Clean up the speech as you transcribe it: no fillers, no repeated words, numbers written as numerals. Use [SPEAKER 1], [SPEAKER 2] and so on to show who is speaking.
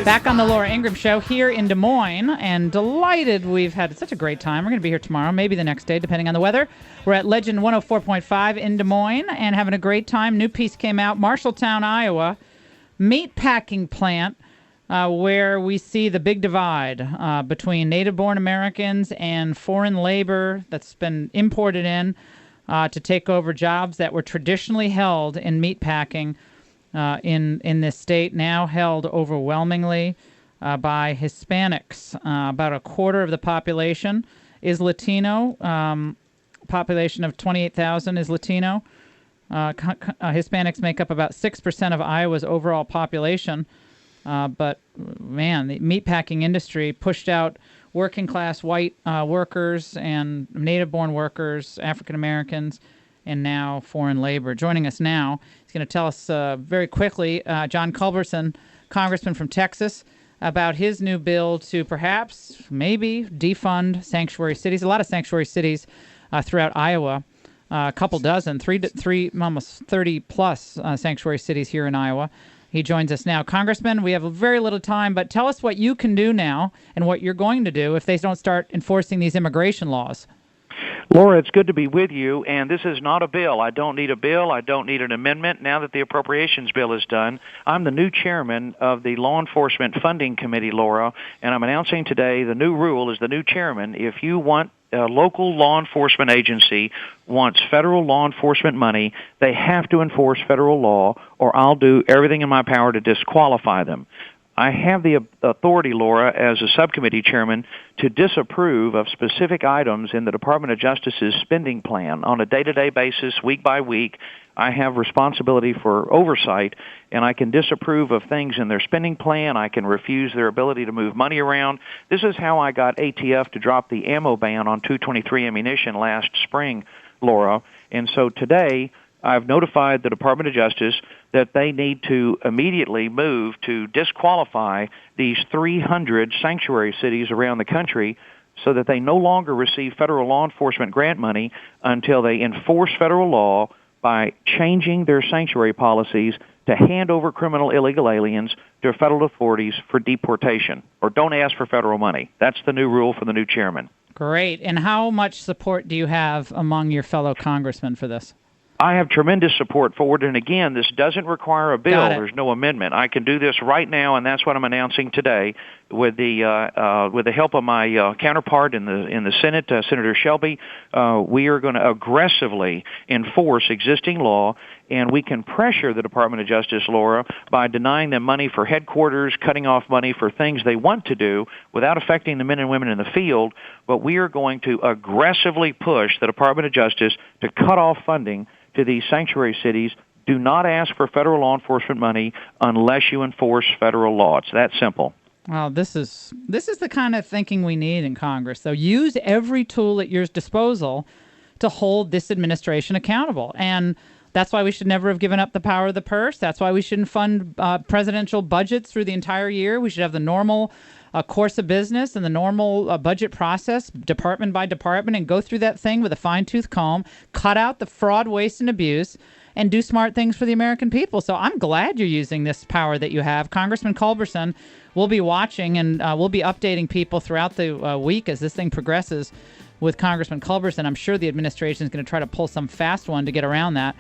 [SPEAKER 1] Back on the Laura Ingraham Show here in Des Moines, and delighted we've had such a great time. We're going to be here tomorrow, maybe the next day, depending on the weather. We're at Legend 104.5 in Des Moines and having a great time. New piece came out, Marshalltown, Iowa, meatpacking plant, where we see the big divide between native-born Americans and foreign labor that's been imported in to take over jobs that were traditionally held in meatpacking. In this state, now held overwhelmingly by Hispanics. About a quarter of the population is Latino. Population of 28,000 is Latino. Hispanics make up about 6% of Iowa's overall population. But, man, the meatpacking industry pushed out working-class white workers and native-born workers, African-Americans, and now foreign labor. Joining us now, he's going to tell us very quickly, John Culberson, congressman from Texas, about his new bill to perhaps, maybe, defund sanctuary cities. A lot of sanctuary cities throughout Iowa, a couple dozen, three, almost 30-plus sanctuary cities here in Iowa. He joins us now. Congressman, we have very little time, but tell us what you can do now and what you're going to do if they don't start enforcing these immigration laws.
[SPEAKER 2] Laura, it's good to be with you, and this is not a bill. I don't need a bill. I don't need an amendment. Now that the appropriations bill is done, I'm the new chairman of the Law Enforcement Funding Committee, Laura, and I'm announcing today the new rule as the new chairman. If you want a local law enforcement agency wants federal law enforcement money, they have to enforce federal law, or I'll do everything in my power to disqualify them. I have the authority, Laura, as a subcommittee chairman, to disapprove of specific items in the Department of Justice's spending plan on a day-to-day basis, week by week. I have responsibility for oversight, and I can disapprove of things in their spending plan. I can refuse their ability to move money around. This is how I got ATF to drop the ammo ban on .223 ammunition last spring, Laura. And so today, I've notified the Department of Justice that they need to immediately move to disqualify these 300 sanctuary cities around the country so that they no longer receive federal law enforcement grant money until they enforce federal law by changing their sanctuary policies to hand over criminal illegal aliens to federal authorities for deportation, or don't ask for federal money. That's the new rule for the new chairman.
[SPEAKER 1] Great. And how much support do you have among your fellow congressmen for this?
[SPEAKER 2] I have tremendous support for it, and again, this doesn't require a bill. There's no amendment. I can do this right now, and that's what I'm announcing today with the help of my counterpart in the Senate, Senator Shelby. We are going to aggressively enforce existing law, and we can pressure the Department of Justice, Laura, by denying them money for headquarters, cutting off money for things they want to do without affecting the men and women in the field. But we are going to aggressively push the Department of Justice to cut off funding to these sanctuary cities. Do not ask for federal law enforcement money unless you enforce federal law. It's that simple.
[SPEAKER 1] Well, this is the kind of thinking we need in Congress. So use every tool at your disposal to hold this administration accountable. And that's why we should never have given up the power of the purse. That's why we shouldn't fund presidential budgets through the entire year. We should have the normal course of business and the normal budget process, department by department, and go through that thing with a fine-tooth comb, cut out the fraud, waste, and abuse, and do smart things for the American people. So I'm glad you're using this power that you have. Congressman Culberson will be watching, and we'll be updating people throughout the week as this thing progresses with Congressman Culberson. I'm sure the administration is going to try to pull some fast one to get around that.